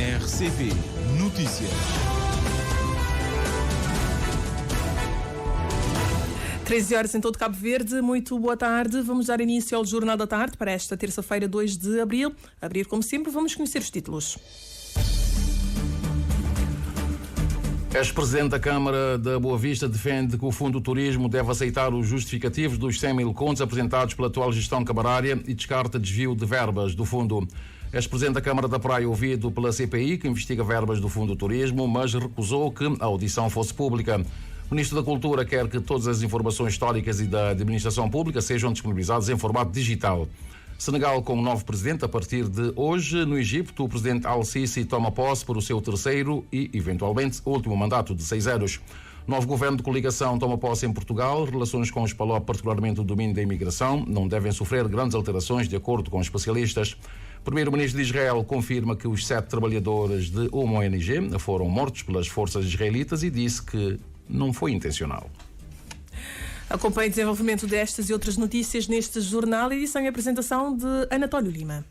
RCP Notícias. 13 horas em todo Cabo Verde. Muito boa tarde. Vamos dar início ao Jornal da Tarde para esta terça-feira, 2 de abril. A abrir, como sempre, vamos conhecer os títulos. Ex-presidente da Câmara da Boa Vista defende que o Fundo do Turismo deve aceitar os justificativos dos 100 mil contos apresentados pela atual gestão camarária e descarta desvio de verbas do fundo. Ex-presidente da Câmara da Praia ouvido pela CPI, que investiga verbas do Fundo do Turismo, mas recusou que a audição fosse pública. O Ministro da Cultura quer que todas as informações históricas e da administração pública sejam disponibilizadas em formato digital. Senegal com um novo presidente a partir de hoje. No Egito, o presidente Al-Sisi toma posse por o seu terceiro e, eventualmente, último mandato de 6 anos. Novo governo de coligação toma posse em Portugal. Relações com os PALOP, particularmente o domínio da imigração, não devem sofrer grandes alterações, de acordo com especialistas. O primeiro-ministro de Israel confirma que os 7 trabalhadores de uma ONG foram mortos pelas forças israelitas e disse que não foi intencional. Acompanhe o desenvolvimento destas e outras notícias neste jornal, edição e apresentação de Anatólio Lima.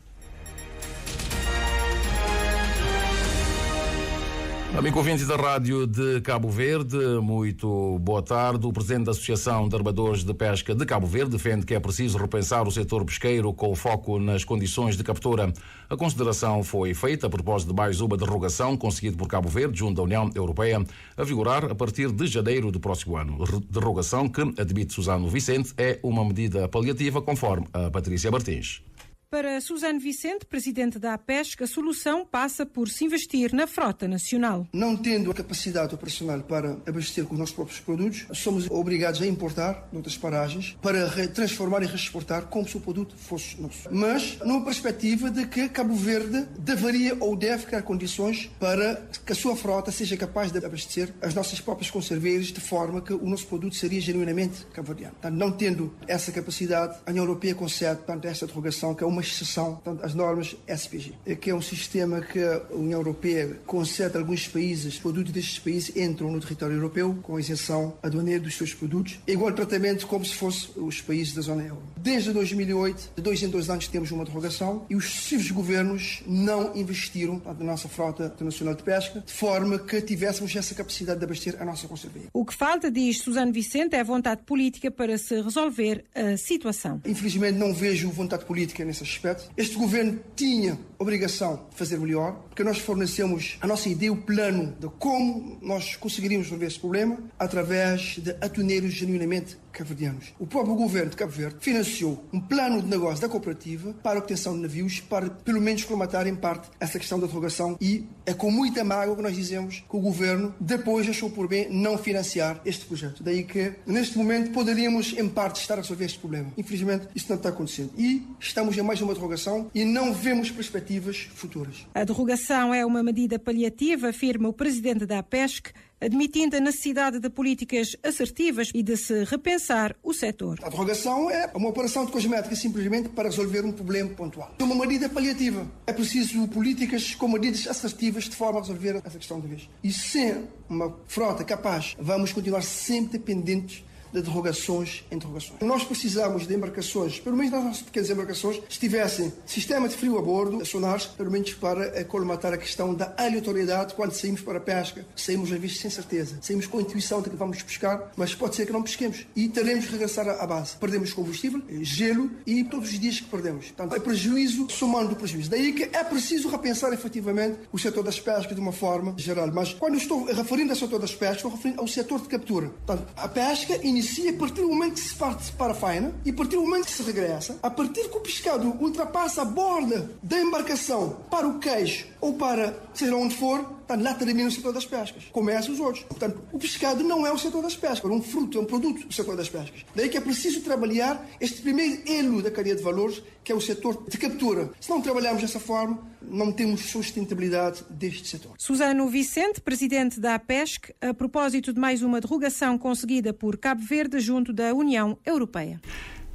Amigo ouvinte da Rádio de Cabo Verde, muito boa tarde. O presidente da Associação de Armadores de Pesca de Cabo Verde defende que é preciso repensar o setor pesqueiro com foco nas condições de captura. A consideração foi feita a propósito de mais uma derrogação conseguida por Cabo Verde junto da União Europeia a vigorar a partir de janeiro do próximo ano. Derrogação que, admite Susano Vicente, é uma medida paliativa, conforme a Patrícia Martins. Para Susano Vicente, presidente da APESC, a solução passa por se investir na frota nacional. Não tendo a capacidade operacional para abastecer com os nossos próprios produtos, somos obrigados a importar de outras paragens para transformar e reexportar como se o produto fosse nosso. Mas numa perspectiva de que Cabo Verde deveria ou deve criar condições para que a sua frota seja capaz de abastecer as nossas próprias conserveiras de forma que o nosso produto seria genuinamente cabo-verdiano. Não tendo essa capacidade, a União Europeia concede esta derrogação, que é uma exceção às normas SPG, que é um sistema que a União Europeia concede a alguns países. Produtos destes países entram no território europeu com isenção aduaneira dos seus produtos, igual tratamento como se fossem os países da zona euro. Desde 2008, de 2 em 2 anos temos uma derrogação e os sucessivos governos não investiram na nossa frota internacional de pesca de forma que tivéssemos essa capacidade de abastecer a nossa conserveira. O que falta, diz Susano Vicente, é vontade política para se resolver a situação. Infelizmente não vejo vontade política nesse aspecto. Este governo tinha obrigação de fazer melhor, porque nós fornecemos a nossa ideia, o plano de como nós conseguiríamos resolver este problema através de atuneiros genuinamente cabo-verdianos. O próprio governo de Cabo Verde financiou um plano de negócio da cooperativa para a obtenção de navios, para pelo menos colmatar em parte essa questão da derrogação, e é com muita mágoa que nós dizemos que o governo depois achou por bem não financiar este projeto. Daí que neste momento poderíamos em parte estar a resolver este problema. Infelizmente isso não está acontecendo e estamos em mais uma derrogação e não vemos perspectivas futuras. A derrogação é uma medida paliativa, afirma o presidente da APESC, admitindo a necessidade de políticas assertivas e de se repensar o setor. A derrogação é uma operação de cosmética simplesmente para resolver um problema pontual. É uma medida paliativa. É preciso políticas com medidas assertivas de forma a resolver essa questão de vez. E sem uma frota capaz, vamos continuar sempre dependentes de derrogações em derrogações. Nós precisamos de embarcações, pelo menos nas nossas pequenas embarcações, se tivessem sistema de frio a bordo, sonares, pelo menos para colmatar a questão da aleatoriedade quando saímos para a pesca. Saímos às vezes sem certeza, saímos com a intuição de que vamos pescar, mas pode ser que não pesquemos e teremos que regressar à base. Perdemos combustível, gelo e todos os dias que perdemos. Portanto, é prejuízo somando o prejuízo. Daí que é preciso repensar efetivamente o setor das pescas de uma forma geral. Mas quando eu estou referindo ao setor das pescas, estou referindo ao setor de captura. Portanto, a pesca inicia a partir do momento que se parte para a faina e a partir do momento que se regressa, a partir que o pescado ultrapassa a borda da embarcação para o queijo ou para seja onde for, lá termina o setor das pescas. Começa os outros. Portanto, o pescado não é o setor das pescas, é um fruto, é um produto do setor das pescas. Daí que é preciso trabalhar este primeiro elo da cadeia de valores, que é o setor de captura. Se não trabalharmos dessa forma, não temos sustentabilidade deste setor. Susano Vicente, presidente da APESC, a propósito de mais uma derrogação conseguida por Cabo Verde junto da União Europeia.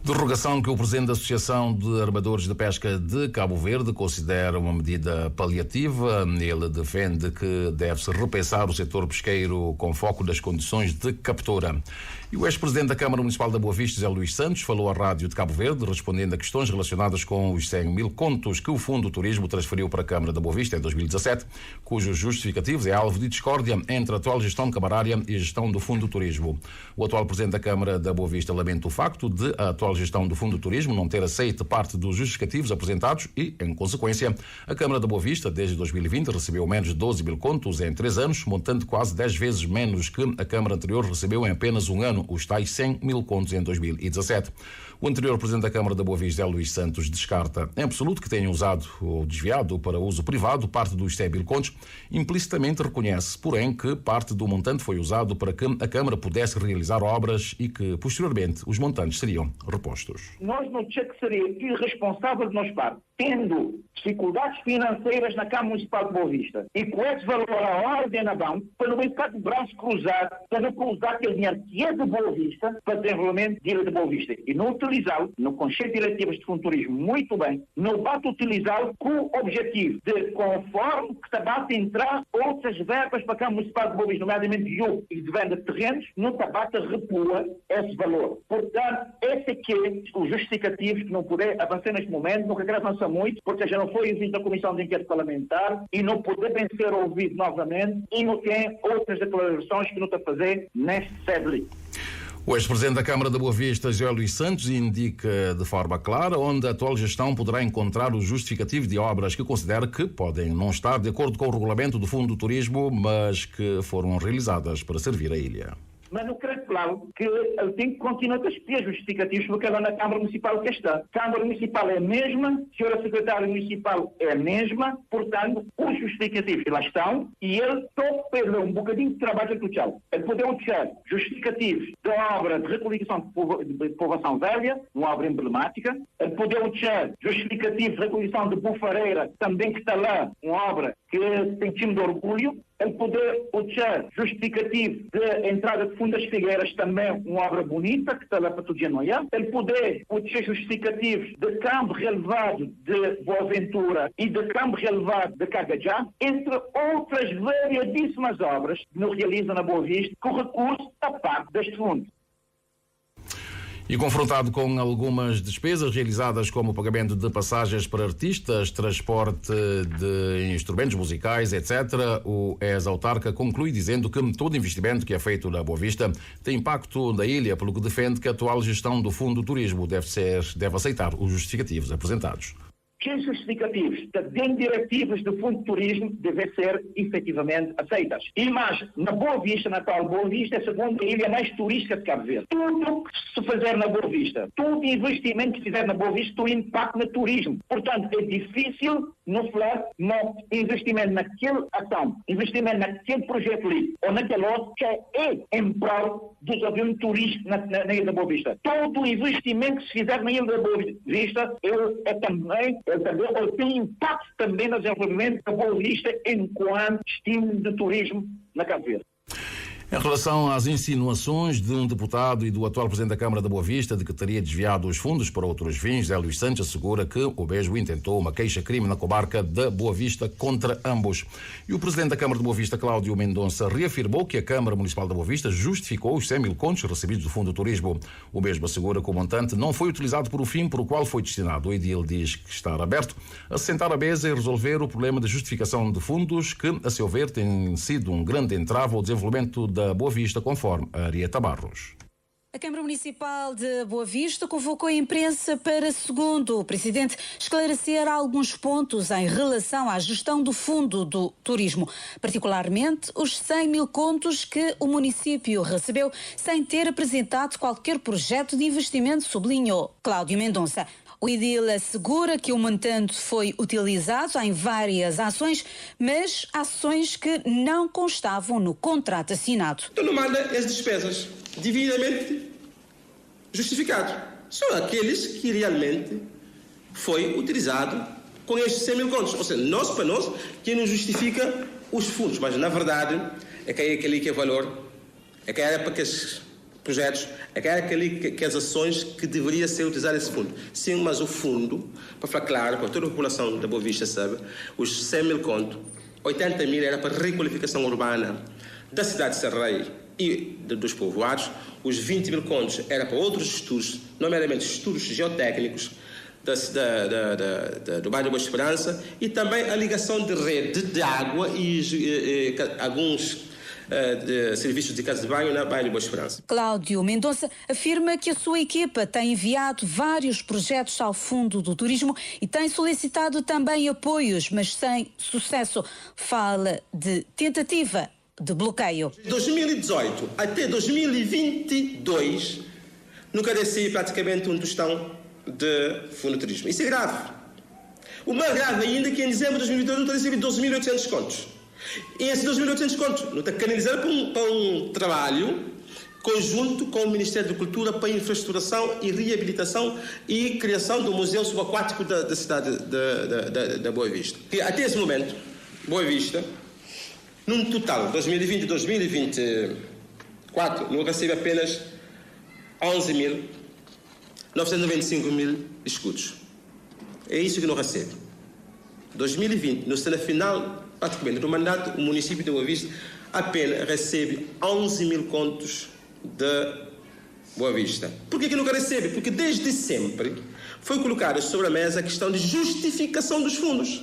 Derrogação que o presidente da Associação de Armadores de Pesca de Cabo Verde considera uma medida paliativa. Ele defende que deve-se repensar o setor pesqueiro com foco nas condições de captura. E o ex-presidente da Câmara Municipal da Boa Vista, José Luís Santos, falou à Rádio de Cabo Verde, respondendo a questões relacionadas com os 100 mil contos que o Fundo do Turismo transferiu para a Câmara da Boa Vista em 2017, cujos justificativos é alvo de discórdia entre a atual gestão camarária e a gestão do Fundo do Turismo. O atual presidente da Câmara da Boa Vista lamenta o facto de a atual gestão do Fundo do Turismo não ter aceito parte dos justificativos apresentados e, em consequência, a Câmara da Boa Vista, desde 2020, recebeu menos de 12 mil contos em 3 anos, montante quase 10 vezes menos que a Câmara anterior recebeu em apenas um ano, os tais 100 mil contos em 2017. O anterior presidente da Câmara da Boa Vista, José Luís Santos, descarta em absoluto que tenham usado ou desviado para uso privado parte dos 100 mil contos. Implicitamente reconhece, porém, que parte do montante foi usado para que a Câmara pudesse realizar obras e que, posteriormente, os montantes seriam repostos. Nós não achamos que seria irresponsável de nossa parte, tendo dificuldades financeiras na Câmara Municipal de Boa Vista e com esse valor à ordem na banca, para não ficar de braço cruzado, para não usar aquele dinheiro que é de Boa Vista para desenvolvimento de Ilha de Boa Vista e não utilizá-lo no Conselho de Diretivas de Fundo Turismo muito bem, não basta utilizá-lo com o objetivo de, conforme que está basta entrar outras verbas para a Câmara Municipal de Boa Vista, nomeadamente de jogo e de venda de terrenos, não está basta repua esse valor. Portanto, esse aqui é os justificativos que não puder avançar neste momento, não quero avançar muito, porque já não foi ouvido da Comissão de Inquérito Parlamentar e não poder bem ser ouvido novamente e não tem outras declarações que não está a fazer neste sede. O ex-presidente da Câmara da Boa Vista, José Luís Santos, indica de forma clara onde a atual gestão poderá encontrar os justificativos de obras que considera que podem não estar de acordo com o regulamento do Fundo do Turismo, mas que foram realizadas para servir a ilha. Mas não creio, claro, que ele tem que continuar a explicar justificativos porque ela na Câmara Municipal que está. A Câmara Municipal é a mesma, a senhora Secretária Municipal é a mesma, portanto, os justificativos lá estão e ele só perdeu um bocadinho de trabalho do tchau. Ele poderá usar justificativos da obra de requalificação de povoação velha, uma obra emblemática. Ele poderá usar justificativos de requalificação de Bufareira, também que está lá, uma obra que tem time de orgulho. Ele poder usar justificativo de entrada de Fundo das Figueiras, também uma obra bonita, que está lá para todo dia noiar. Ele poder usar justificativos de campo relevado de Boa Ventura e de campo relevado de Cagajá, entre outras variadíssimas obras que não realizam na Boa Vista, com recurso a parte deste fundo. E confrontado com algumas despesas realizadas como o pagamento de passagens para artistas, transporte de instrumentos musicais, etc., o ex-autarca conclui dizendo que todo investimento que é feito na Boa Vista tem impacto na ilha, pelo que defende que a atual gestão do Fundo do Turismo deve aceitar os justificativos apresentados. Que os justificativos de diretivas do Fundo de Turismo devem ser efetivamente aceitas. E mais, na Boa Vista, na tal Boa Vista, é a segunda ilha mais turística de Cabo Verde. Tudo que se fizer na Boa Vista, todo investimento que se fizer na Boa Vista, tem impacto no turismo. Portanto, é difícil não falar no investimento naquela ação, investimento naquele projeto ali, ou naquele outro, que é em prol do desenvolvimento turístico na Ilha da Boa Vista. Todo o investimento que se fizer na Ilha da Boa Vista, ele tem impacto também no desenvolvimento da Boa Vista enquanto destino de turismo na Cabo Verde. Em relação às insinuações de um deputado e do atual presidente da Câmara da Boa Vista de que teria desviado os fundos para outros fins, José Luís Santos assegura que o mesmo intentou uma queixa-crime na comarca da Boa Vista contra ambos. E o presidente da Câmara de Boa Vista, Cláudio Mendonça, reafirmou que a Câmara Municipal da Boa Vista justificou os 100 mil contos recebidos do Fundo do Turismo. O mesmo assegura que o montante não foi utilizado para o fim para o qual foi destinado. O edil diz que está aberto a sentar à mesa e resolver o problema da justificação de fundos que, a seu ver, tem sido um grande entrave ao desenvolvimento da Boa Vista, conforme a Arieta Barros. A Câmara Municipal de Boa Vista convocou a imprensa para, segundo o Presidente, esclarecer alguns pontos em relação à gestão do Fundo do Turismo, particularmente os 100 mil contos que o município recebeu sem ter apresentado qualquer projeto de investimento, sublinhou Cláudio Mendonça. O edil assegura que o montante foi utilizado em várias ações, mas ações que não constavam no contrato assinado. Então não manda as despesas devidamente justificadas. São aqueles que realmente foi utilizado com estes 100 mil contos. Ou seja, para nós, que não justifica os fundos, mas na verdade é que é aquele que é valor, é que era para que os projetos, era aquelas ações que deveria ser utilizado esse fundo. Sim, mas o fundo, para ficar claro, para toda a população da Boa Vista sabe, os 100 mil contos, 80 mil era para requalificação urbana da cidade de Serrei e dos povoados, os 20 mil contos era para outros estudos, nomeadamente estudos geotécnicos do bairro Boa Esperança, e também a ligação de rede de água e alguns de serviços de casa de banho na bairro Boa Esperança. Cláudio Mendonça afirma que a sua equipa tem enviado vários projetos ao Fundo do Turismo e tem solicitado também apoios, mas sem sucesso. Fala de tentativa de bloqueio. De 2018 até 2022 nunca desci praticamente um tostão de Fundo do Turismo. Isso é grave. O mais grave ainda é que em dezembro de 2022 não recebi 12.800 contos. E esses 2.800 contos não está canalizado para um trabalho conjunto com o Ministério da Cultura para infraestruturação e reabilitação e criação do Museu Subaquático da cidade da Boa Vista. E até esse momento, Boa Vista, num total, 2020 e 2024, não recebe apenas 11.995 escudos. É isso que não recebe. 2020, no cena final, praticamente, no mandato, o município de Boa Vista apenas recebe 11 mil contos de Boa Vista. Por que nunca recebe? Porque desde sempre foi colocada sobre a mesa a questão de justificação dos fundos.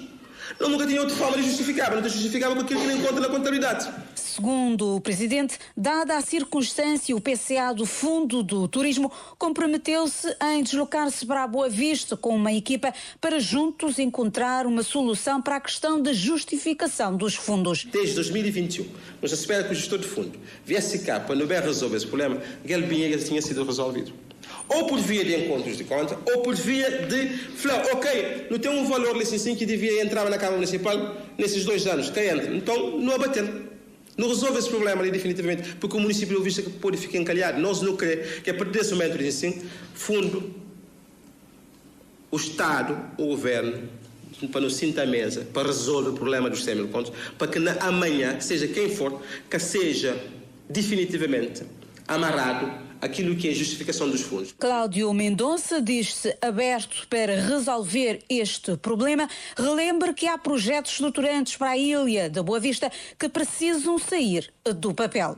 Não, nunca tinha outra forma de justificar, não justificava com aquilo que não encontra na contabilidade. Segundo o Presidente, dada a circunstância, o PCA do Fundo do Turismo comprometeu-se em deslocar-se para a Boa Vista com uma equipa para juntos encontrar uma solução para a questão da justificação dos fundos. Desde 2021, nós espera que o gestor de fundo viesse cá para não resolver esse problema, aquele dinheiro tinha sido resolvido. Ou por via de encontros de conta, ou por via de falar, ok, não tem um valor assim que devia entrar na Câmara Municipal nesses 2 anos, que entra. Então, não abatendo. Não resolve esse problema ali definitivamente, porque o município de Boa Vista pode ficar encalhado. Nós não queremos que a partir desse momento, assim, fundo, o Estado, o Governo, para nos sentar à mesa, para resolver o problema dos 100 mil contos, para que amanhã, seja quem for, que seja definitivamente amarrado aquilo que é a justificação dos fundos. Cláudio Mendonça diz-se aberto para resolver este problema. Relembra que há projetos estruturantes para a ilha da Boa Vista que precisam sair do papel.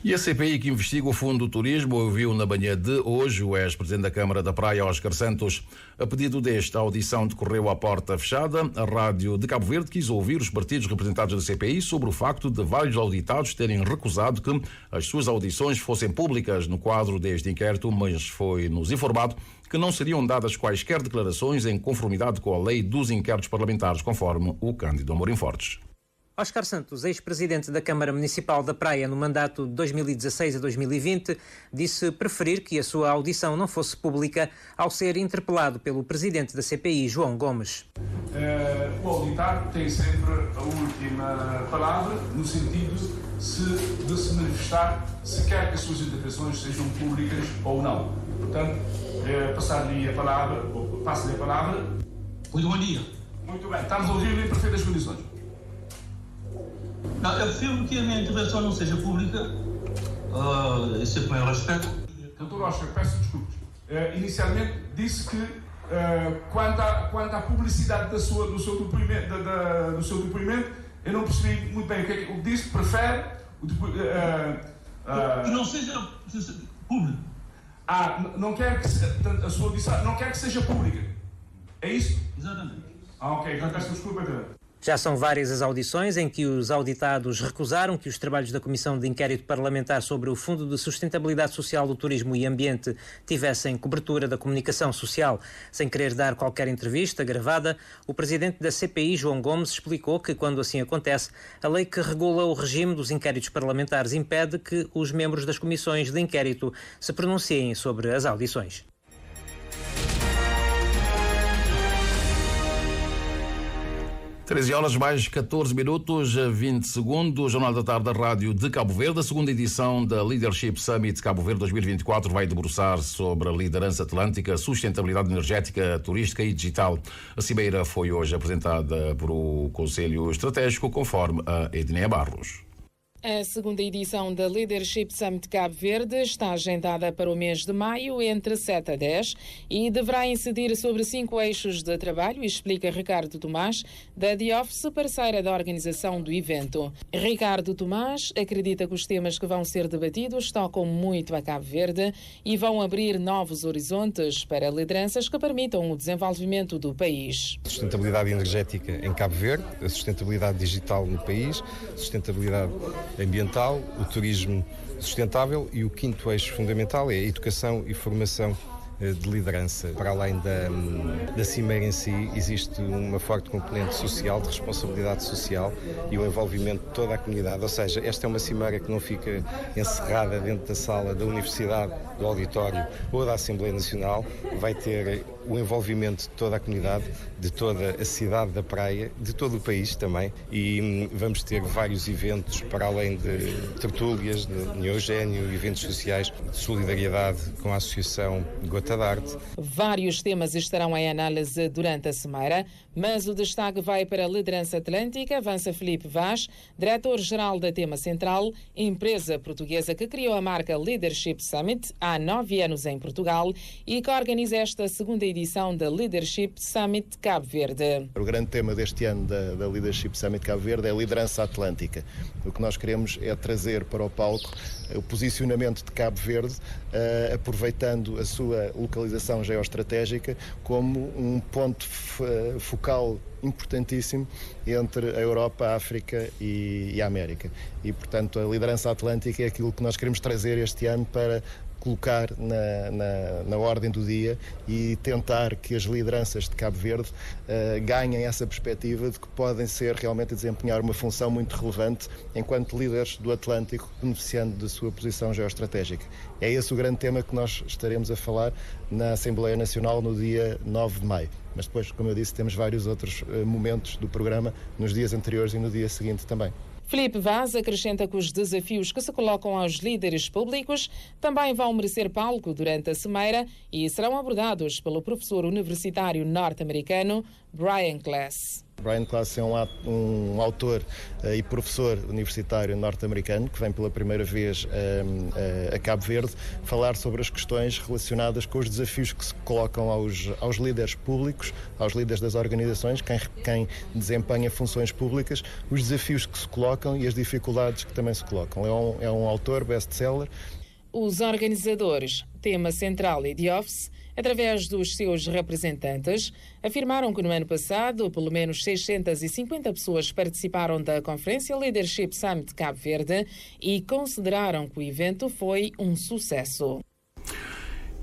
E a CPI que investiga o Fundo do Turismo ouviu na manhã de hoje o ex-presidente da Câmara da Praia, Oscar Santos. A pedido deste, a audição decorreu à porta fechada. A Rádio de Cabo Verde quis ouvir os partidos representados da CPI sobre o facto de vários auditados terem recusado que as suas audições fossem públicas no quadro deste inquérito, mas foi-nos informado que não seriam dadas quaisquer declarações em conformidade com a lei dos inquéritos parlamentares, conforme o Cândido Amorim Fortes. Oscar Santos, ex-presidente da Câmara Municipal da Praia no mandato de 2016 a 2020, disse preferir que a sua audição não fosse pública ao ser interpelado pelo presidente da CPI, João Gomes. O auditado tem sempre a última palavra no sentido de se manifestar se quer que as suas intervenções sejam públicas ou não. Portanto, passo-lhe a palavra. Muito bom dia. Muito bem, estamos a ouvir-lhe em perfeitas condições. Não, eu afirmo que a minha intervenção não seja pública, isso é com o maior respeito. Doutor Oscar, peço desculpas. Inicialmente disse que quanto à publicidade do seu depoimento, eu não percebi muito bem o que é que disse, prefere que não seja público. Não quer que a sua audição não quer que seja pública. É isso? Exatamente. Ok, então peço desculpa. Já são várias as audições em que os auditados recusaram que os trabalhos da Comissão de Inquérito Parlamentar sobre o Fundo de Sustentabilidade Social do Turismo e Ambiente tivessem cobertura da comunicação social. Sem querer dar qualquer entrevista gravada, o presidente da CPI, João Gomes, explicou que, quando assim acontece, a lei que regula o regime dos inquéritos parlamentares impede que os membros das comissões de inquérito se pronunciem sobre as audições. 13h mais 14 minutos, 20 segundos. Jornal da Tarde da Rádio de Cabo Verde. A segunda edição da Leadership Summit Cabo Verde 2024 vai debruçar sobre a liderança atlântica, sustentabilidade energética, turística e digital. A cimeira foi hoje apresentada por o Conselho Estratégico, conforme a Edneia Barros. A segunda edição da Leadership Summit Cabo Verde está agendada para o mês de maio, entre 7 a 10, e deverá incidir sobre 5 eixos de trabalho, explica Ricardo Tomás, da The Office, parceira da organização do evento. Ricardo Tomás acredita que os temas que vão ser debatidos tocam muito a Cabo Verde e vão abrir novos horizontes para lideranças que permitam o desenvolvimento do país. Sustentabilidade energética em Cabo Verde, a sustentabilidade digital no país, sustentabilidade ambiental, o turismo sustentável e o quinto eixo fundamental é a educação e formação de liderança. Para além da cimeira em si, existe uma forte componente social, de responsabilidade social e o envolvimento de toda a comunidade. Ou seja, esta é uma cimeira que não fica encerrada dentro da sala da Universidade, do auditório ou da Assembleia Nacional. Vai ter o envolvimento de toda a comunidade, de toda a cidade da Praia, de todo o país também, e vamos ter vários eventos para além de tertúlias, de neogénio, eventos sociais de solidariedade com a Associação Gota d'Arte. Vários temas estarão em análise durante a cimeira, mas o destaque vai para a liderança atlântica, avança Filipe Vaz, diretor-geral da Tema Central, empresa portuguesa que criou a marca Leadership Summit há 9 anos em Portugal e que organiza esta segunda edição da Leadership Summit Cabo Verde. O grande tema deste ano da Leadership Summit Cabo Verde é a liderança atlântica. O que nós queremos é trazer para o palco o posicionamento de Cabo Verde, aproveitando a sua localização geoestratégica como um ponto focal importantíssimo entre a Europa, a África e a América. E, portanto, a liderança atlântica é aquilo que nós queremos trazer este ano para colocar na ordem do dia e tentar que as lideranças de Cabo Verde ganhem essa perspectiva de que podem ser realmente a desempenhar uma função muito relevante enquanto líderes do Atlântico, beneficiando da sua posição geoestratégica. É esse o grande tema que nós estaremos a falar na Assembleia Nacional no dia 9 de maio. Mas depois, como eu disse, temos vários outros momentos do programa nos dias anteriores e no dia seguinte também. Filipe Vaz acrescenta que os desafios que se colocam aos líderes públicos também vão merecer palco durante a cimeira e serão abordados pelo professor universitário norte-americano Brian Klaas. Brian Klaas é um autor e professor universitário norte-americano que vem pela primeira vez a Cabo Verde falar sobre as questões relacionadas com os desafios que se colocam aos líderes públicos, aos líderes das organizações, quem desempenha funções públicas, os desafios que se colocam e as dificuldades que também se colocam. É um autor best-seller. Os organizadores, Tema Central e The Office, através dos seus representantes, afirmaram que no ano passado, pelo menos 650 pessoas participaram da Conferência Leadership Summit Cabo Verde e consideraram que o evento foi um sucesso.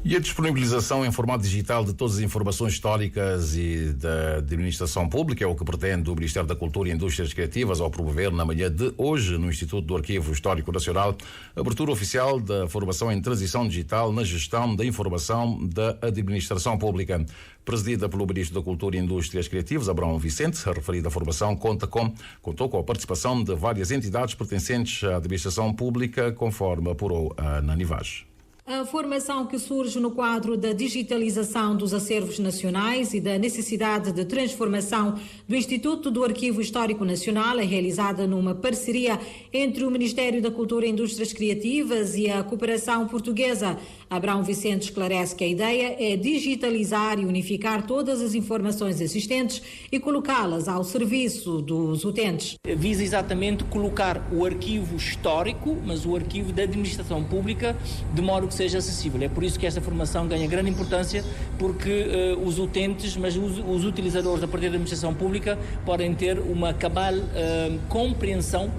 E a disponibilização em formato digital de todas as informações históricas e da administração pública é o que pretende o Ministério da Cultura e Indústrias Criativas ao promover na manhã de hoje no Instituto do Arquivo Histórico Nacional a abertura oficial da formação em transição digital na gestão da informação da administração pública. Presidida pelo Ministro da Cultura e Indústrias Criativas, Abrão Vicente, a referida formação contou com a participação de várias entidades pertencentes à administração pública, conforme apurou a Nani Vaz. A formação que surge no quadro da digitalização dos acervos nacionais e da necessidade de transformação do Instituto do Arquivo Histórico Nacional é realizada numa parceria entre o Ministério da Cultura e Indústrias Criativas e a Cooperação Portuguesa. Abrão Vicente esclarece que a ideia é digitalizar e unificar todas as informações existentes e colocá-las ao serviço dos utentes. Visa exatamente colocar o arquivo histórico, mas o arquivo da administração pública, de modo que seja acessível. É por isso que esta formação ganha grande importância, porque os utentes, mas os utilizadores a partir da administração pública podem ter uma cabal compreensão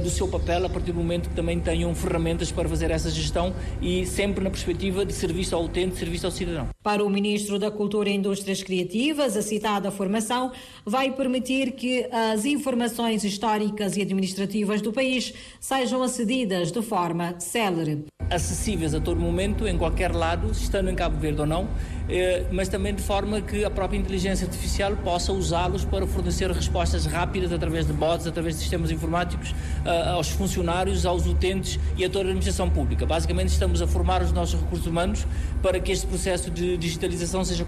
do seu papel a partir do momento que também tenham ferramentas para fazer essa gestão e sempre na perspectiva de serviço ao utente, de serviço ao cidadão. Para o Ministro da Cultura e Indústrias Criativas, a citada formação vai permitir que as informações históricas e administrativas do país sejam acedidas de forma célere. Acessíveis a todo momento, em qualquer lado, estando em Cabo Verde ou não, mas também de forma que a própria inteligência artificial possa usá-los para fornecer respostas rápidas através de bots, através de sistemas informáticos, aos funcionários, aos utentes e a toda a administração pública. Basicamente estamos a formar os nossos recursos humanos para que este processo de digitalização seja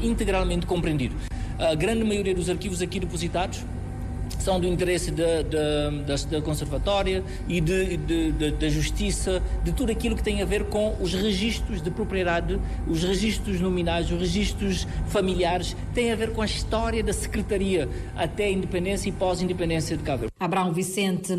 integralmente compreendido. A grande maioria dos arquivos aqui depositados são do interesse da conservatória e da justiça, de tudo aquilo que tem a ver com os registros de propriedade, os registros nominais, os registros familiares, tem a ver com a história da secretaria até a independência e pós-independência de Cabo Verde. Abrão Vicente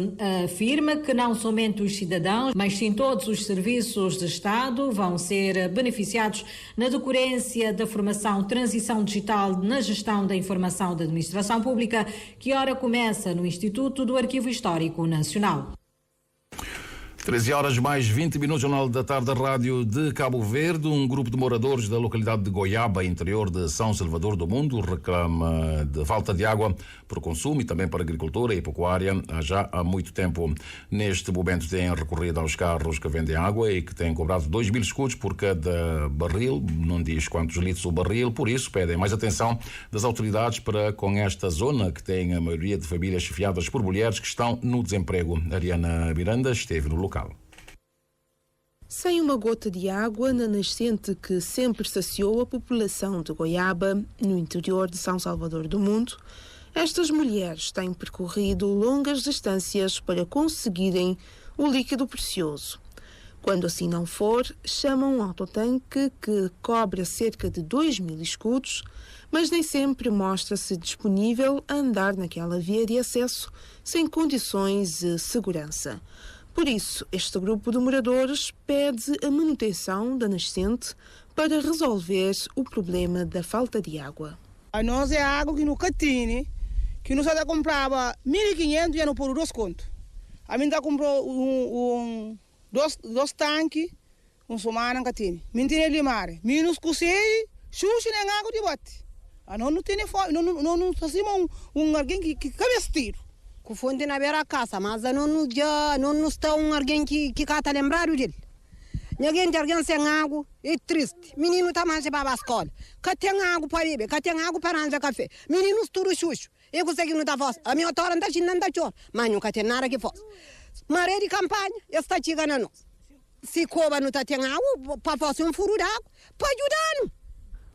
afirma que não somente os cidadãos, mas sim todos os serviços de Estado vão ser beneficiados na decorrência da formação Transição Digital na Gestão da Informação da Administração Pública, que ora começa no Instituto do Arquivo Histórico Nacional. 13 horas mais 20 minutos, Jornal da Tarde da Rádio de Cabo Verde. Um grupo de moradores da localidade de Goiaba, interior de São Salvador do Mundo, reclama de falta de água para o consumo e também para a agricultura e pecuária já há muito tempo. Neste momento têm recorrido aos carros que vendem água e que têm cobrado 2.000 escudos por cada barril, não diz quantos litros o barril, por isso pedem mais atenção das autoridades para com esta zona que tem a maioria de famílias chefiadas por mulheres que estão no desemprego. Ariana Miranda esteve no local. Sem uma gota de água na nascente que sempre saciou a população de Goiaba, no interior de São Salvador do Mundo, estas mulheres têm percorrido longas distâncias para conseguirem o líquido precioso. Quando assim não for, chamam um autotanque que cobra cerca de 2.000 escudos, mas nem sempre mostra-se disponível a andar naquela via de acesso sem condições de segurança. Por isso, este grupo de moradores pede a manutenção da nascente para resolver o problema da falta de água. A nós é água que nunca tinha, que nós já comprava 1.500 e já não por 2 contos. A mim já comprou dois tanques, semana nunca tinha. Mentira de mar, menos cozinha, xuxa nem água de bote. A nós não tem fome, não fazemos alguém que cabeça tiro. Com fonte na beira da casa, mas não está alguém que está lembrado dele. Ninguém sem água, é triste. Menino está mais para a escola. Que tem água para beber, que tem água para arranjar café. Meninos tudo xuxo. Eu consegui não estar fácil. A minha autora não está chinando da chora, mas nunca tem nada que fosse. Maré de campanha, está chegando a nós. Se Coba não está tendo água, para fazer um furo de água, para ajudar-nos.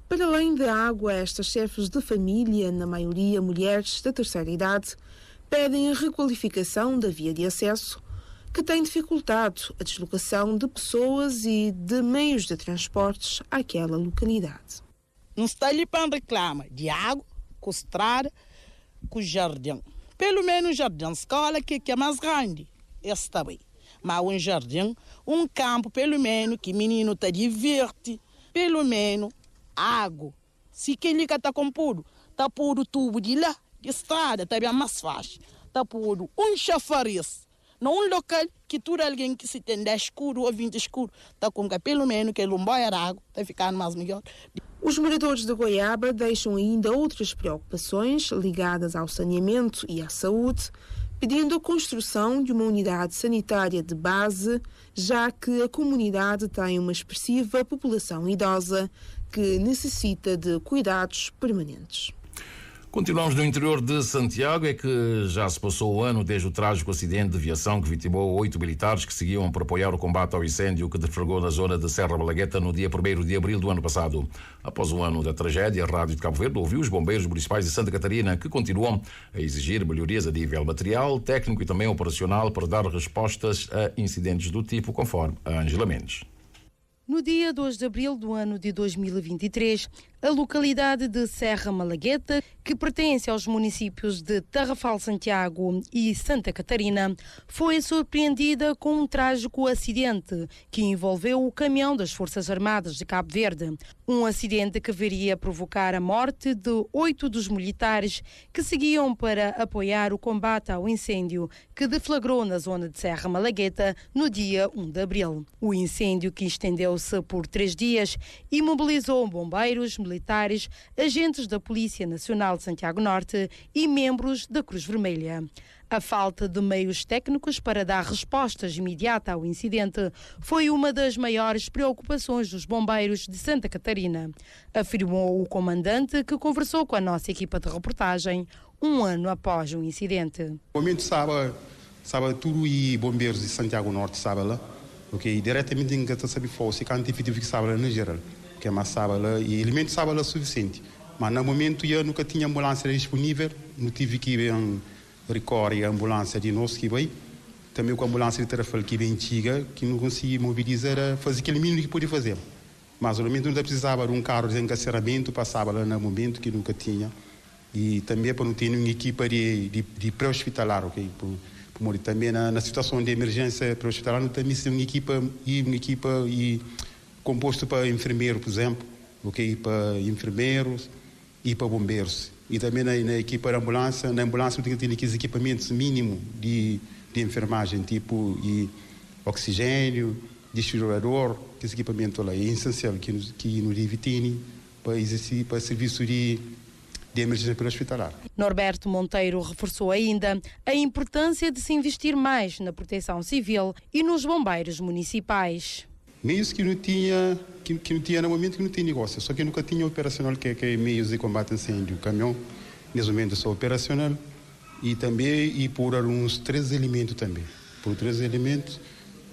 Para além da água, estas chefes de família, na maioria mulheres da terceira idade, pedem a requalificação da via de acesso, que tem dificultado a deslocação de pessoas e de meios de transportes àquela localidade. Não está ali para reclamar de água, com estrada, com jardim. Pelo menos o jardim escola que é mais grande, está bem. Mas um jardim, um campo, pelo menos, que o menino está diverte, pelo menos água. Se quem está com puro, está por o tubo de lá, de estrada, está bem mais fácil. Está por um chafariz. Num local que tudo alguém que se tem 10 escuro ou 20 escuro, está com pelo menos que ele não vai a água, está ficando mais melhor. Os moradores de Goiaba deixam ainda outras preocupações ligadas ao saneamento e à saúde, pedindo a construção de uma unidade sanitária de base, já que a comunidade tem uma expressiva população idosa que necessita de cuidados permanentes. Continuamos no interior de Santiago, é que já se passou o ano desde o trágico acidente de viação que vitimou 8 militares que seguiam para apoiar o combate ao incêndio que deflagrou na zona de Serra Malagueta no dia 1º de abril do ano passado. Após um ano da tragédia, a Rádio de Cabo Verde ouviu os bombeiros municipais de Santa Catarina que continuam a exigir melhorias a nível material, técnico e também operacional para dar respostas a incidentes do tipo, conforme a Ângela Mendes. No dia 2 de abril do ano de 2023, a localidade de Serra Malagueta, que pertence aos municípios de Tarrafal Santiago e Santa Catarina, foi surpreendida com um trágico acidente que envolveu o caminhão das Forças Armadas de Cabo Verde. Um acidente que viria provocar a morte de 8 dos militares que seguiam para apoiar o combate ao incêndio que deflagrou na zona de Serra Malagueta no dia 1 de abril. O incêndio, que estendeu-se por 3 dias, imobilizou bombeiros, militares, agentes da Polícia Nacional de Santiago Norte e membros da Cruz Vermelha. A falta de meios técnicos para dar respostas imediatas ao incidente foi uma das maiores preocupações dos bombeiros de Santa Catarina, afirmou o comandante, que conversou com a nossa equipa de reportagem um ano após o incidente. No momento sabe tudo e bombeiros de Santiago Norte sabe lá, porque diretamente em que sabe força que tive que sabe lá no geral, que é mais sabe lá e elemento sabe lá suficiente. Mas no momento eu nunca tinha ambulância disponível, não tive que ir recorre a ambulância de nós que vai, também com a ambulância de Tarrafal que bem antiga, que não conseguia mobilizar, fazer aquele mínimo que podia fazer. Mas, no momento, não precisava de um carro de encarceramento, passava lá no momento que nunca tinha. E também para não ter uma equipa de pré-hospitalar, ok? Também na situação de emergência pré-hospitalar, não também tem uma equipa composta para enfermeiros, por exemplo, ok? Para enfermeiros e para bombeiros. E também na equipa de ambulância, na ambulância tem que ter aqueles equipamentos mínimos de enfermagem, tipo oxigênio, desfibrilador, que esse equipamento lá é essencial que nos deve ter para exercer para serviço de emergência pré-hospitalar. Norberto Monteiro reforçou ainda a importância de se investir mais na proteção civil e nos bombeiros municipais. Meios que não tinha no momento que não tinha negócio, só que nunca tinha operacional que é meios de combate a incêndio, caminhão, nesse momento só operacional e também por uns 3 elementos também, por 3 elementos,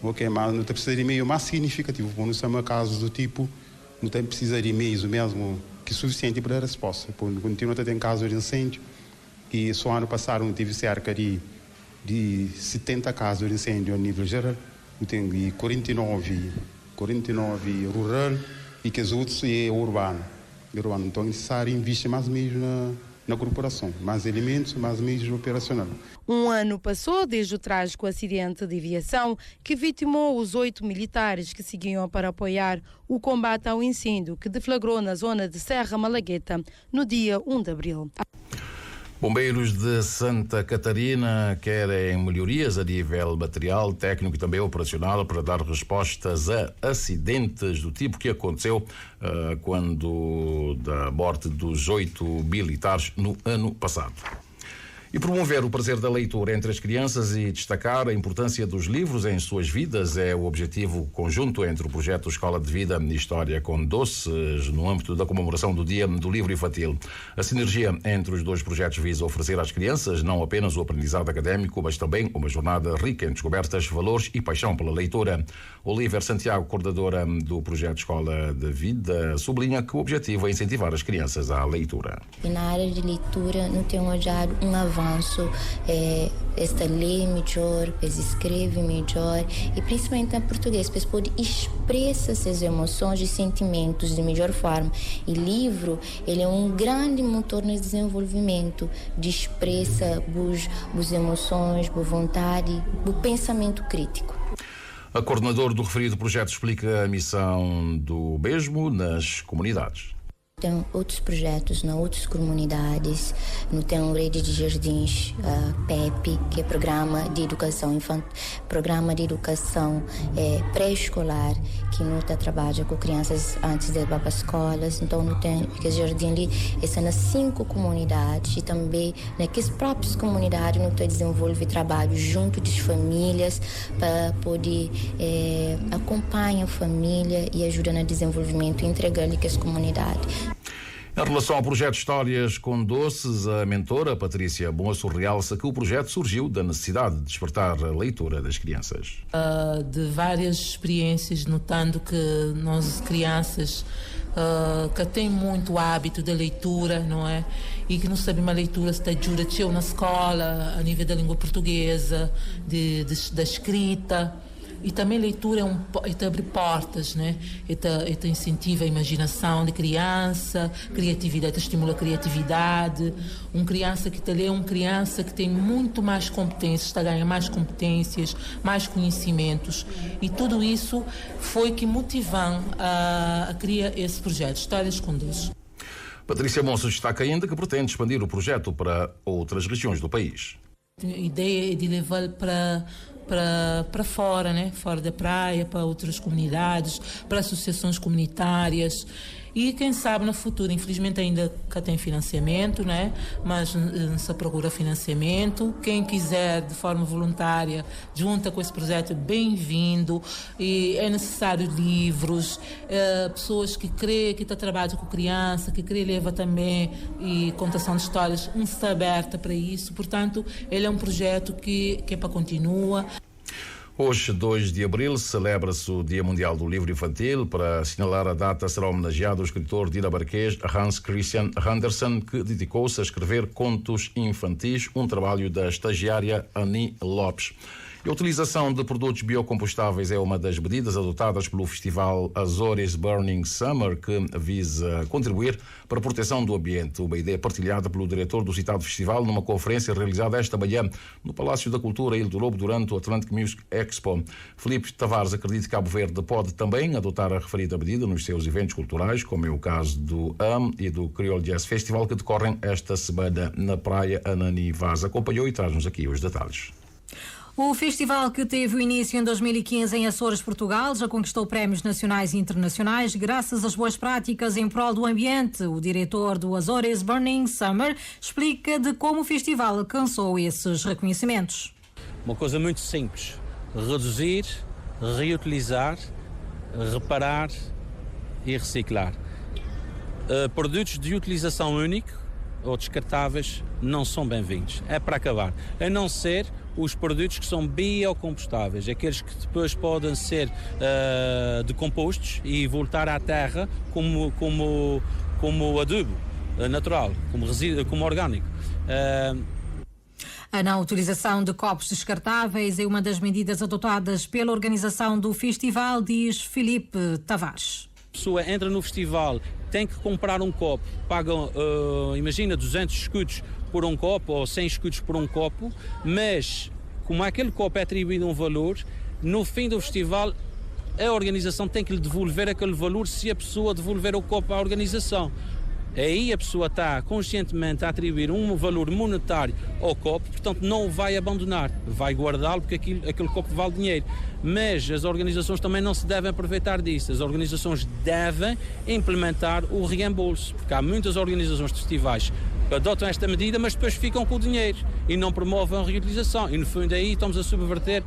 ok, mas não precisa de meio mais significativo, quando são casos do tipo, não tem precisa de meios mesmo que é suficiente para dar resposta, porque continua a ter casos de incêndio e só ano passado teve cerca de 70 casos de incêndio a nível geral, tem 49 rural e que os outros é urbano. Então é necessário investir mais meios na corporação, mais elementos, mais meios operacionais. Um ano passou desde o trágico acidente de aviação que vitimou os 8 militares que seguiam para apoiar o combate ao incêndio que deflagrou na zona de Serra Malagueta no dia 1 de abril. Bombeiros de Santa Catarina querem melhorias a nível material, técnico e também operacional para dar respostas a acidentes do tipo que aconteceu quando da morte dos 8 militares no ano passado. E promover o prazer da leitura entre as crianças e destacar a importância dos livros em suas vidas é o objetivo conjunto entre o projeto Escola de Vida e História com Doces, no âmbito da comemoração do Dia do Livro Infantil. A sinergia entre os dois projetos visa oferecer às crianças não apenas o aprendizado académico, mas também uma jornada rica em descobertas, valores e paixão pela leitura. Oliver Santiago, coordenadora do projeto Escola de Vida, sublinha que o objetivo é incentivar as crianças à leitura. E na área de leitura, não tem olhado um avanço. Esta lê melhor, escreve melhor e principalmente em português, para poder expressar essas emoções e sentimentos de melhor forma. E livro, ele é um grande motor no desenvolvimento, de expressar as emoções, a vontade, o pensamento crítico. A coordenadora do referido projeto explica a missão do mesmo nas comunidades. Tem outros projetos nas outras comunidades, tem uma rede de jardins PEP, que é programa de educação pré-escolar, que não trabalha com crianças antes de ir para as escolas. Então não tem que jardim ali, está nas 5 comunidades e também naquelas próprias comunidades não desenvolve trabalho junto das famílias para poder acompanhar a família e ajudar no desenvolvimento e entregar-lhe que as comunidades. Em relação ao projeto Histórias com Doces, a mentora Patrícia Moço realça que o projeto surgiu da necessidade de despertar a leitura das crianças. De várias experiências, notando que nós crianças que têm muito hábito da leitura, não é? E que não sabem a leitura se ajuda na escola, a nível da língua portuguesa, da escrita. E também leitura abre portas, né? Incentiva a imaginação da criança, criatividade, estimula a criatividade. Uma criança que lê, uma criança que tem muito mais competências, está a ganhar mais competências, mais conhecimentos. E tudo isso foi que motivou a criar esse projeto, Histórias com Doces. Patrícia Monço destaca ainda que pretende expandir o projeto para outras regiões do país. A ideia é de levar para fora, né? Fora da praia, para outras comunidades, para associações comunitárias e quem sabe no futuro, infelizmente ainda cá tem financiamento, né? Mas se procura financiamento, quem quiser de forma voluntária junta com esse projeto, bem-vindo. E é necessário livros, pessoas que creem que está trabalhando com criança, que creem leva também e contação de histórias, está aberta para isso, portanto ele é um projeto que é para continuar. Hoje, 2 de abril, celebra-se o Dia Mundial do Livro Infantil. Para assinalar a data, será homenageado o escritor dinamarquês Hans Christian Andersen, que dedicou-se a escrever contos infantis, um trabalho da estagiária Annie Lopes. A utilização de produtos biocompostáveis é uma das medidas adotadas pelo Festival Azores Burning Summer, que visa contribuir para a proteção do ambiente. Uma ideia partilhada pelo diretor do citado festival numa conferência realizada esta manhã no Palácio da Cultura Ilha do Lobo durante o Atlantic Music Expo. Filipe Tavares acredita que Cabo Verde pode também adotar a referida medida nos seus eventos culturais, como é o caso do AM e do Creole Jazz Festival, que decorrem esta semana na praia. Anani Vaz acompanhou e traz-nos aqui os detalhes. O festival, que teve o início em 2015 em Açores, Portugal, já conquistou prémios nacionais e internacionais graças às boas práticas em prol do ambiente. O diretor do Azores Burning Summer explica de como o festival alcançou esses reconhecimentos. Uma coisa muito simples: reduzir, reutilizar, reparar e reciclar. Produtos de utilização única ou descartáveis não são bem-vindos. É para acabar. A não ser os produtos que são biocompostáveis, aqueles que depois podem ser decompostos e voltar à terra como adubo natural, como orgânico. A não utilização de copos descartáveis é uma das medidas adotadas pela organização do festival, diz Filipe Tavares. A pessoa entra no festival, tem que comprar um copo, paga, imagina, 200 escudos por um copo ou 100 escudos por um copo, mas como aquele copo é atribuído um valor, no fim do festival a organização tem que lhe devolver aquele valor se a pessoa devolver o copo à organização. Aí a pessoa está conscientemente a atribuir um valor monetário ao copo, portanto não o vai abandonar, vai guardá-lo porque aquele copo vale dinheiro. Mas as organizações também não se devem aproveitar disso. As organizações devem implementar o reembolso, porque há muitas organizações de festivais que adotam esta medida, mas depois ficam com o dinheiro e não promovem a reutilização. E no fundo aí estamos a subverter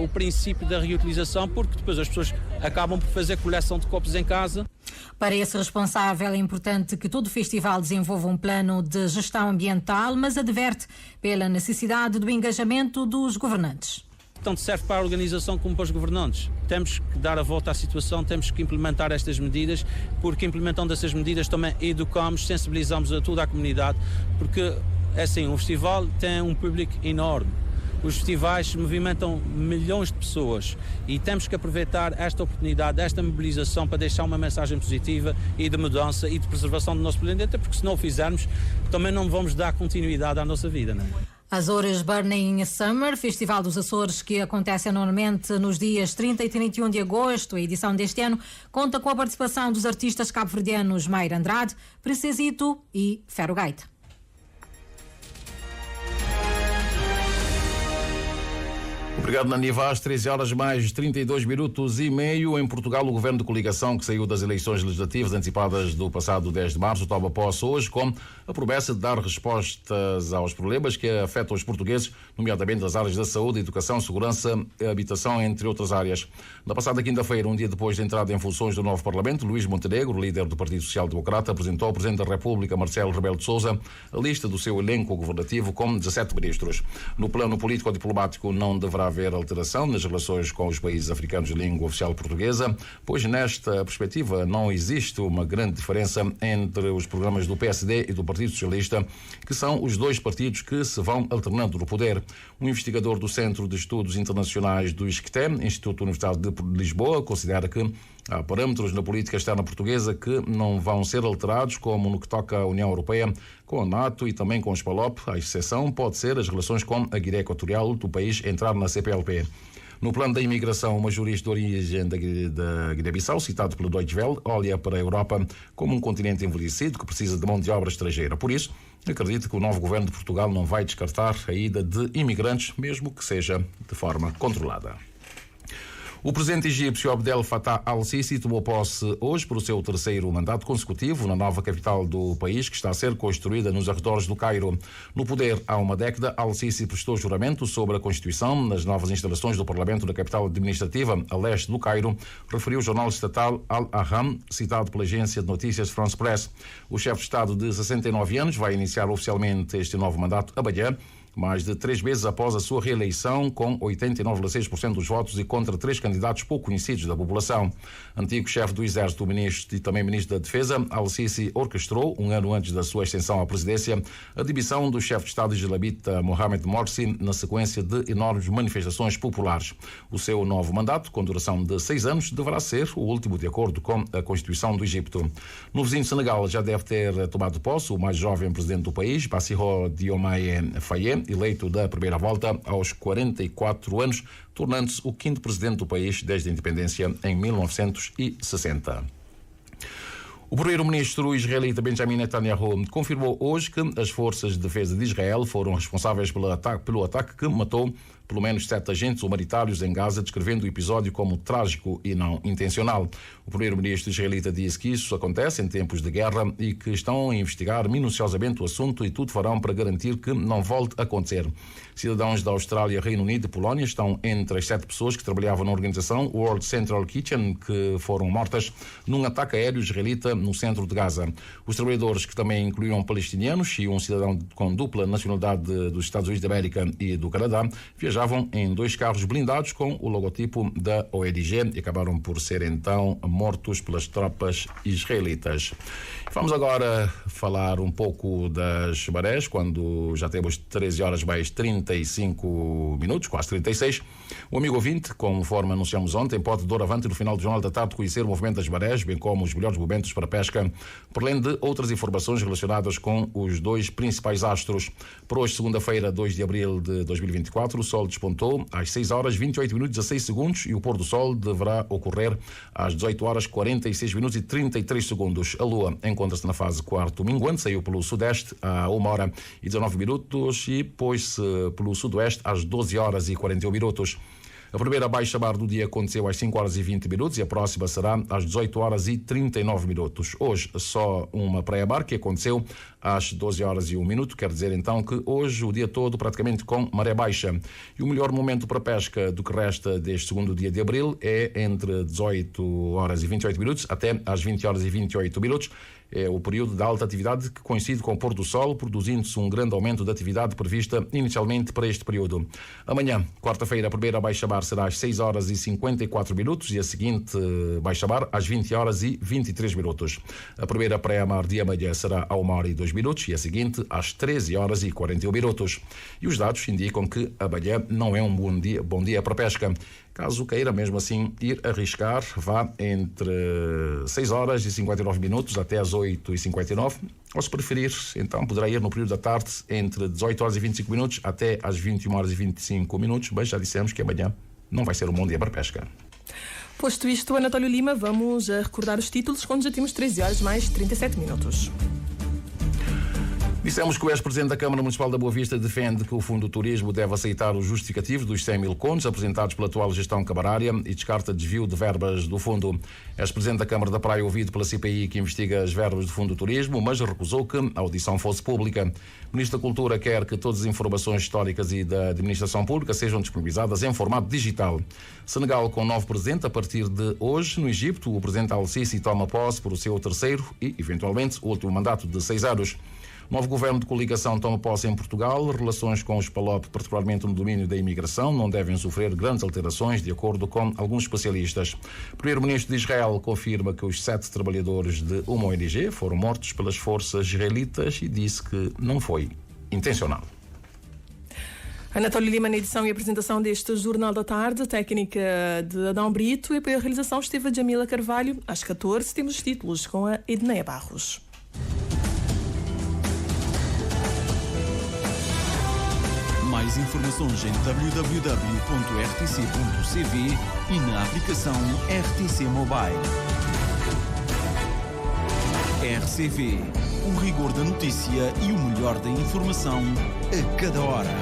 o princípio da reutilização, porque depois as pessoas acabam por fazer coleção de copos em casa. Para esse responsável, é importante que todo o festival desenvolva um plano de gestão ambiental, mas adverte pela necessidade do engajamento dos governantes. Tanto serve para a organização como para os governantes. Temos que dar a volta à situação, temos que implementar estas medidas, porque implementando essas medidas também educamos, sensibilizamos a toda a comunidade, porque é assim, o festival tem um público enorme. Os festivais movimentam milhões de pessoas e temos que aproveitar esta oportunidade, esta mobilização para deixar uma mensagem positiva e de mudança e de preservação do nosso planeta, porque se não o fizermos, também não vamos dar continuidade à nossa vida, não é? Azores Burning Summer, Festival dos Açores, que acontece anualmente nos dias 30 e 31 de agosto. A edição deste ano conta com a participação dos artistas cabo-verdianos Mayra Andrade, Princesito e Fero Gaita. Obrigado, Nani Vaz. 13 horas mais 32 minutos e meio. Em Portugal, o governo de coligação, que saiu das eleições legislativas antecipadas do passado 10 de março, toma posse hoje com a promessa de dar respostas aos problemas que afetam os portugueses, nomeadamente as áreas da saúde, educação, segurança e habitação, entre outras áreas. Na passada quinta-feira, um dia depois da entrada em funções do novo Parlamento, Luís Montenegro, líder do Partido Social Democrata, apresentou ao Presidente da República, Marcelo Rebelo de Sousa, a lista do seu elenco governativo com 17 ministros. No plano político-diplomático, não deverá haver alteração nas relações com os países africanos de língua oficial portuguesa, pois nesta perspectiva não existe uma grande diferença entre os programas do PSD e do Partido Socialista, que são os dois partidos que se vão alternando no poder. Um investigador do Centro de Estudos Internacionais do ISCTE, Instituto Universitário de Lisboa, considera que há parâmetros na política externa portuguesa que não vão ser alterados, como no que toca à União Europeia, com a NATO e também com os PALOP. A exceção pode ser as relações com a Guiné Equatorial, do país entrar na CPLP. No plano da imigração, uma jurista de origem da Guiné-Bissau, citado pelo Deutsche Welle, olha para a Europa como um continente envelhecido que precisa de mão de obra estrangeira. Por isso, acredita que o novo governo de Portugal não vai descartar a ida de imigrantes, mesmo que seja de forma controlada. O presidente egípcio Abdel Fattah al-Sisi tomou posse hoje por o seu terceiro mandato consecutivo na nova capital do país, que está a ser construída nos arredores do Cairo. No poder há uma década, al-Sisi prestou juramento sobre a Constituição nas novas instalações do Parlamento da capital administrativa, a leste do Cairo, referiu o jornal estatal Al-Ahram, citado pela agência de notícias France Press. O chefe de Estado de 69 anos vai iniciar oficialmente este novo mandato amanhã. mais de 3 vezes após a sua reeleição, com 89,6% dos votos e contra 3 candidatos pouco conhecidos da população. Antigo chefe do Exército, ministro e também ministro da Defesa, Al-Sisi orquestrou, um ano antes da sua ascensão à presidência, a demissão do chefe de Estado islamita Mohamed Morsi na sequência de enormes manifestações populares. O seu novo mandato, com duração de 6 anos, deverá ser o último de acordo com a Constituição do Egito. No vizinho Senegal já deve ter tomado posse o mais jovem presidente do país, Bassirou Diomaye Faye, eleito da primeira volta aos 44 anos, tornando-se o 5º presidente do país desde a independência em 1960. O primeiro-ministro israelita Benjamin Netanyahu confirmou hoje que as forças de defesa de Israel foram responsáveis pelo ataque que matou pelo menos 7 agentes humanitários em Gaza, descrevendo o episódio como trágico e não intencional. O primeiro-ministro israelita disse que isso acontece em tempos de guerra e que estão a investigar minuciosamente o assunto e tudo farão para garantir que não volte a acontecer. Cidadãos da Austrália, Reino Unido e Polónia estão entre as 7 pessoas que trabalhavam na organização World Central Kitchen que foram mortas num ataque aéreo israelita no centro de Gaza. Os trabalhadores, que também incluíam palestinianos e um cidadão com dupla nacionalidade dos Estados Unidos da América e do Canadá, viajavam em 2 carros blindados com o logotipo da ONG e acabaram por ser então mortos pelas tropas israelitas. Vamos agora falar um pouco das marés, quando já temos 13 horas mais 35 minutos, quase 36. O amigo ouvinte, conforme anunciamos ontem, pode doravante no final do Jornal da Tarde conhecer o movimento das marés, bem como os melhores momentos para pesca, por além de outras informações relacionadas com os 2 principais astros. Para hoje, segunda-feira, 2 de abril de 2024, o sol despontou às 6 horas 28 minutos e 16 segundos e o pôr do sol deverá ocorrer às 18 horas 46 minutos e 33 segundos. A lua encontra-se na fase quarto minguante, saiu pelo sudeste a 1 hora e 19 minutos e pôs-se pelo sudoeste às 12 horas e 41 minutos. A primeira baixa-mar do dia aconteceu às 5 horas e 20 minutos e a próxima será às 18 horas e 39 minutos. Hoje, só uma praia-mar que aconteceu às 12 horas e 1 minuto, quer dizer então que hoje o dia todo praticamente com maré baixa. E o melhor momento para pesca do que resta deste segundo dia de abril é entre 18 horas e 28 minutos até às 20 horas e 28 minutos. É o período de alta atividade que coincide com o pôr do sol, produzindo-se um grande aumento da atividade prevista inicialmente para este período. Amanhã, quarta-feira, a primeira baixa-mar será às 6 horas e 54 minutos e a seguinte baixa-mar às 20 horas e 23 minutos. A primeira praia-mar de amanhã será a 1 hora e 2 minutos e a seguinte às 13 horas e 41 minutos. E os dados indicam que amanhã não é um bom dia para pesca. Caso queira mesmo assim ir arriscar, vá entre 6 horas e 59 minutos até às 8 e 59. Ou se preferir, então poderá ir no período da tarde entre 18 horas e 25 minutos até às 21 horas e 25 minutos. Mas já dissemos que amanhã não vai ser um bom dia para pesca. Posto isto, Anatólio Lima, vamos a recordar os títulos quando já temos 13 horas mais 37 minutos. Dissemos que o ex-presidente da Câmara Municipal da Boa Vista defende que o Fundo do Turismo deve aceitar os justificativos dos 100 mil contos apresentados pela atual gestão cabarária e descarta desvio de verbas do fundo. Ex-presidente da Câmara da Praia, ouvido pela CPI que investiga as verbas do Fundo do Turismo, mas recusou que a audição fosse pública. O Ministro da Cultura quer que todas as informações históricas e da administração pública sejam disponibilizadas em formato digital. Senegal com novo presidente a partir de hoje. No Egito, o presidente Al-Sisi toma posse por o seu terceiro e, eventualmente, último mandato de 6 anos. Novo governo de coligação toma posse em Portugal. Relações com os PALOP, particularmente no domínio da imigração, não devem sofrer grandes alterações, de acordo com alguns especialistas. O primeiro-ministro de Israel confirma que os 7 trabalhadores de uma ONG foram mortos pelas forças israelitas e disse que não foi intencional. Anatólio Lima na edição e apresentação deste Jornal da Tarde, técnica de Adão Brito, e para a realização esteve a Jamila Carvalho. Às 14 temos os títulos com a Edneia Barros. Mais informações em www.rtc.cv e na aplicação RTC Mobile. RCV, o rigor da notícia e o melhor da informação a cada hora.